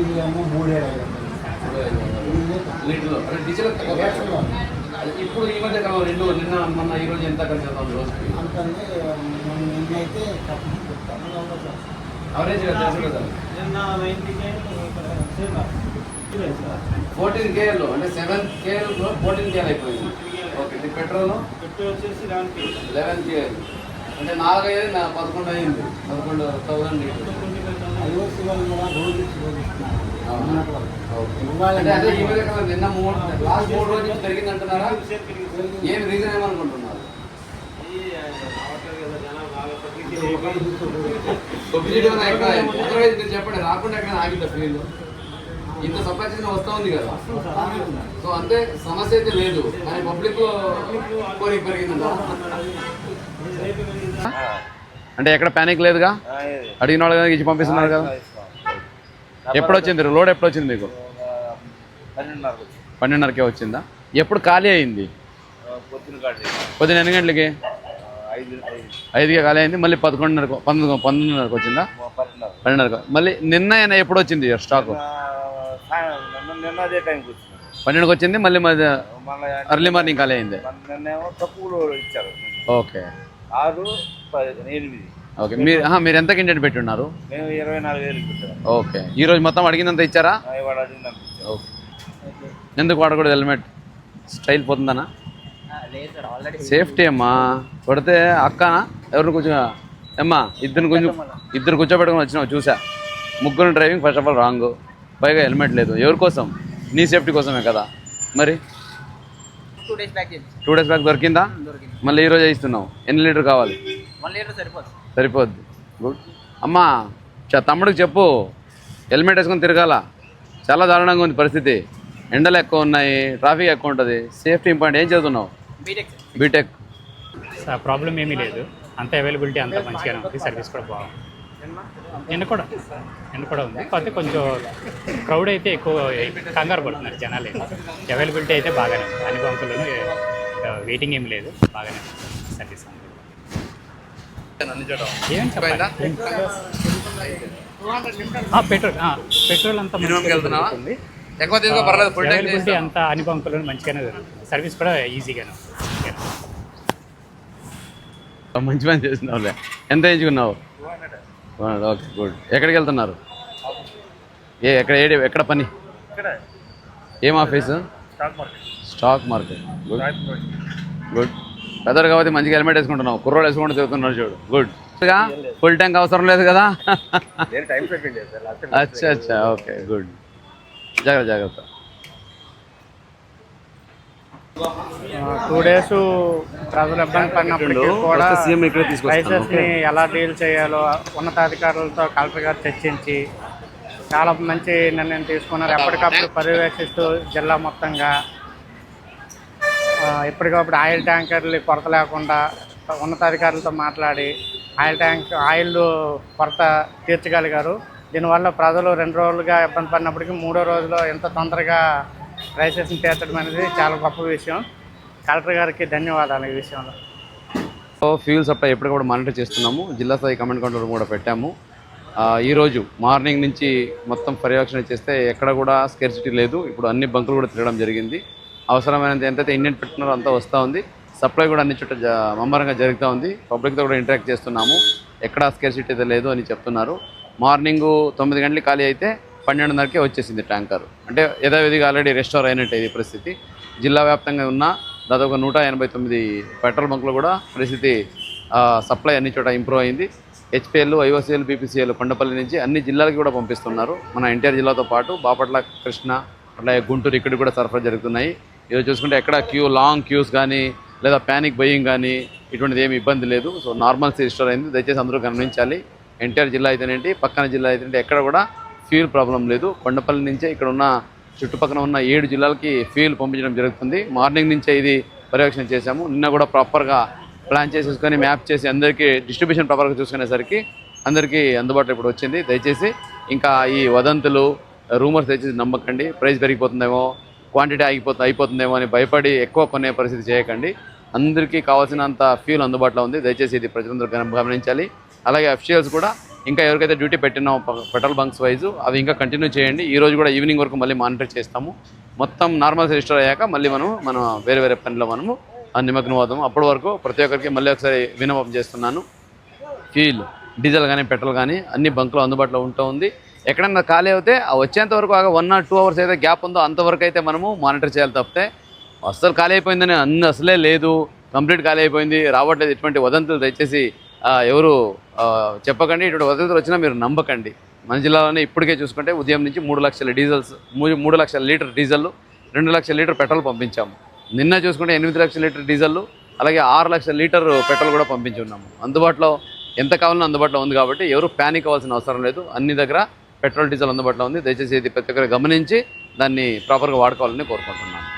ఇది ఏమో 3,500 లీటర్లు అంటే డీజిల్ ఇప్పుడు ఈ మధ్య కాలం రెండు నిన్న మొన్న ఈ రోజు ఎంత ఖర్చు అవుతుంది రోజుకి అంతంటే నిన్నైతే అవరేజ్ తెలుసు కదా నిన్న 14 KL అంటే 7 KL 14 KL అయిపోయింది. ఓకే పెట్రోల్ వచ్చేసి 11 KL అంటే 4 11 అయింది 11,000 లీటర్లు. అంటే అదే ఈ మధ్య కాలం నిన్న లాస్ట్ 3 రోజులు పెరిగింది అంటున్నారా? ఏం రీజన్ ఏమనుకుంటున్నారు? మీరు చెప్పండి రాకుండా ఎక్కడ ఆగిందా ఫీల్ ఇంత సప్లై చేసిన వస్తూ ఉంది కదా. సో అంతే సమస్య అయితే లేదు కానీ పబ్లిక్ కోరిక పెరిగిందంట. అంటే ఎక్కడ ప్యానిక్ లేదుగా అడిగిన వాళ్ళు కదా ఇచ్చి పంపిస్తున్నారు కదా. ఎప్పుడు వచ్చింది లోడ్ ఎప్పుడు వచ్చింది మీకు? 12:30కే వచ్చిందా? ఎప్పుడు ఖాళీ అయింది? పొద్దున ఎన్ని గంటలకి? 5కే ఖాళీ అయింది. మళ్ళీ 11:30కి వచ్చిందా? 12:30. మళ్ళీ నిన్న ఎప్పుడు వచ్చింది స్టాక్? 12కి వచ్చింది. మళ్ళీ ఎర్లీ మార్నింగ్ ఖాళీ అయింది. Okay okay. మీరు ఎంత కింటెట్ పెట్టి ఉన్నారు? 24,000. ఓకే. ఈరోజు మొత్తం అడిగినంత ఇచ్చారా? ఓకే. ఎందుకు వాడకూడదు హెల్మెట్? స్టైల్ పోతుందనా? సేఫ్టీ అమ్మా. కొడితే అక్కనా ఎవరిని కొంచెం అమ్మా ఇద్దరు కూర్చోబెట్టుకుని వచ్చినావు చూసా. ముగ్గురు driving first of all wrong. పైగా హెల్మెట్ లేదు. ఎవరి కోసం? నీ సేఫ్టీ కోసమే కదా. మరి 2 డేస్ బ్యాక్ దొరికిందా? మళ్ళీ ఈరోజు ఇస్తున్నావు. ఎన్ని లీటర్ కావాలి? 1 లీటర్ సరిపోద్ది. గుడ్. అమ్మా తమ్ముడికి చెప్పు హెల్మెట్ వేసుకొని తిరగాల. చాలా దారుణంగా ఉంది పరిస్థితి. ఎండలు ఎక్కువ ఉన్నాయి, ట్రాఫిక్ ఎక్కువ ఉంటుంది. Safety important. ఏం చదువుతున్నావు? బీటెక్. ప్రాబ్లం ఏమీ లేదు. అంత అవైలబిలిటీ అంతా మంచిగానే ఉంది. సర్వీస్ కూడా బాగుంది. ఎండ కూడా ఉంది. కాకపోతే కొంచెం క్రౌడ్ అయితే ఎక్కువ కంగారు పడుతున్నారు జనాలు. అవైలబిలిటీ అయితే బాగానే ఉంది. అన్ని బంకులను వెయిటింగ్ ఏం లేదు. బాగానే ఉంది సర్వీస్. పెట్రోల్ అంతా ఉంది. అవైలబిలిటీ అంతా అన్ని బంకులను మంచిగానే దొరుకుతుంది. సర్వీస్ కూడా ఈజీగానే. మంచి పని చేస్తున్నావులే. ఎంత ఎంచుకున్నావు? Okay good. ఎక్కడికి వెళ్తున్నారు? ఎక్కడ పని? ఏం ఆఫీసు? Stock market. గుడ్. పెద్దరు కాబట్టి మంచిగా హెల్మెట్ వేసుకుంటున్నావు. కుర్రోడు వేసుకుంటూ తిరుగుతున్నారు చూడు. గుడ్. ఫుల్ ట్యాంక్ అవసరం లేదు కదా? అచ్చా అచ్చా. Okay good. జాగ్రత్త. 2 డేస్ ప్రజలు ఇబ్బంది పడినప్పటికీ కూడా లైసెన్స్ని ఎలా డీల్ చేయాలో ఉన్నతాధికారులతో కలెక్టర్ గారు చర్చించి చాలా మంచి నిర్ణయం తీసుకున్నారు. ఎప్పటికప్పుడు పర్యవేక్షిస్తూ జిల్లా మొత్తంగా ఎప్పటికప్పుడు ఆయిల్ ట్యాంకర్లు కొరత లేకుండా ఉన్నతాధికారులతో మాట్లాడి ఆయిల్ కొరత తీర్చగలిగారు. దీనివల్ల ప్రజలు 2 రోజులుగా ఇబ్బంది పడినప్పటికీ 3వ రోజులో ఎంత తొందరగా లైసెన్స్ని తీర్చడం అనేది చాలా గొప్ప విషయం. కలెక్టర్ గారికి ధన్యవాదాలు ఈ విషయంలో. ఫ్యూల్ సప్లై ఎప్పటికప్పుడు మానిటర్ చేస్తున్నాము. జిల్లా స్థాయి కమాండ్ కంట్రోల్ కూడా పెట్టాము. ఈరోజు మార్నింగ్ నుంచి మొత్తం పర్యవేక్షణ చేస్తే ఎక్కడ కూడా స్కేర్సిటీ లేదు. ఇప్పుడు అన్ని బంకులు కూడా తిరగడం జరిగింది. అవసరమైనంత ఎంతైతే ఇండియన్ పెట్టుకున్నారో అంతా వస్తూ ఉంది. సప్లై కూడా అన్ని చోట్ల ముమ్మరంగా జరుగుతూ ఉంది. పబ్లిక్తో కూడా ఇంటరాక్ట్ చేస్తున్నాము. ఎక్కడ స్కేర్సిటీ అయితే లేదు అని చెప్తున్నారు. మార్నింగ్ 9 గంటలకి ఖాళీ అయితే 12:30కే వచ్చేసింది ట్యాంకర్. అంటే యథావిధిగా ఆల్రెడీ రెస్టోర్ అయినట్టు ఇది పరిస్థితి. జిల్లా వ్యాప్తంగా ఉన్న దాదాపు 189 పెట్రోల్ బంకులు కూడా పరిస్థితి సప్లై అన్ని చోట ఇంప్రూవ్ అయింది. హెచ్పిఎల్, ఐఓసిఎల్, బీపీసీఎల్ కొండపల్లి నుంచి అన్ని జిల్లాలకి కూడా పంపిస్తున్నారు. మన ఎన్టీఆర్ జిల్లాతో పాటు బాపట్ల, కృష్ణ, అట్లాగే గుంటూరు ఇక్కడ కూడా సరఫరా జరుగుతున్నాయి. ఈరోజు చూసుకుంటే ఎక్కడ లాంగ్ క్యూస్ కానీ లేదా ప్యానిక్ బయింగ్ కానీ ఇటువంటిది ఏమి ఇబ్బంది లేదు. సో నార్మల్సీ రిస్టోర్ అయింది. దయచేసి అందరూ గమనించాలి. ఎన్టీఆర్ జిల్లా అయితేనేంటి, పక్కన జిల్లా అయితేనేంటి ఎక్కడ కూడా ఫ్యూల్ ప్రాబ్లం లేదు. కొండపల్లి నుంచే ఇక్కడ ఉన్న చుట్టుపక్కల ఉన్న 7 జిల్లాలకి ఫ్యూల్ పంపించడం జరుగుతుంది. మార్నింగ్ నుంచే ఇది పర్యవేక్షణ చేశాము. నిన్న కూడా ప్రాపర్గా ప్లాన్ చేసేసుకొని మ్యాప్ చేసి అందరికీ డిస్ట్రిబ్యూషన్ ప్రాపర్గా చూసుకునేసరికి అందరికీ అందుబాటులో ఇప్పుడు వచ్చింది. దయచేసి ఇంకా ఈ వదంతులు, రూమర్స్ దయచేసి నమ్మకండి. ప్రైస్ పెరిగిపోతుందేమో, క్వాంటిటీ అయిపోతుందేమో అని భయపడి ఎక్కువ కొనే పరిస్థితి చేయకండి. అందరికీ కావాల్సినంత ఫ్యూల్ అందుబాటులో ఉంది. దయచేసి ఇది ప్రజలందరూ గమనించాలి. అలాగే అఫీషియల్స్ కూడా ఇంకా ఎవరికైతే డ్యూటీ పెట్టినామో పెట్రోల్ బంక్స్ వైజు అవి ఇంకా కంటిన్యూ చేయండి. ఈ రోజు కూడా ఈవినింగ్ వరకు మళ్ళీ మానిటర్ చేస్తాము. మొత్తం నార్మల్ రిజిస్టర్ అయ్యాక మళ్ళీ మనం వేరే వేరే పనిలో మనము నిమగ్నం అవుతాము. అప్పటి వరకు ప్రతి ఒక్కరికి మళ్ళీ ఒకసారి విన్నపం చేస్తున్నాను. ఫ్యూల్ డీజిల్ కానీ పెట్రోల్ కానీ అన్ని బంకులు అందుబాటులో ఉంది. ఎక్కడన్నా ఖాళీ అవుతే వచ్చేంత వరకు 1 or 2 hours అయితే గ్యాప్ ఉందో అంతవరకు అయితే మనము మానిటర్ చేయాలి తప్పితే అస్సలు ఖాళీ అయిపోయిందని అసలే లేదు, కంప్లీట్ ఖాళీ అయిపోయింది రావట్లేదు ఇటువంటి వదంతులు దయచేసి ఎవరు చెప్పకండి. ఇటువంటి వదంతులు వచ్చినా మీరు నమ్మకండి. మన జిల్లాలోనే ఇప్పటికే చూసుకుంటే ఉదయం నుంచి 3 లక్షల లీటర్ డీజిల్, 2 లక్షల లీటర్ పెట్రోల్ పంపించాము. నిన్న చూసుకుంటే 8 లక్షల లీటర్ డీజిల్, అలాగే 6 లక్షల లీటర్ పెట్రోల్ కూడా పంపించి ఉన్నాము. అందుబాటులో ఎంత కావాలన్నా అందుబాటులో ఉంది కాబట్టి ఎవరు ప్యానిక్ అవ్వాల్సిన అవసరం లేదు. అన్ని దగ్గర పెట్రోల్ డీజిల్ అందుబాటులో ఉంది. దయచేసి ఇది ప్రతి ఒక్కరు గమనించి దాన్ని ప్రాపర్గా వాడుకోవాలని కోరుకుంటున్నాను.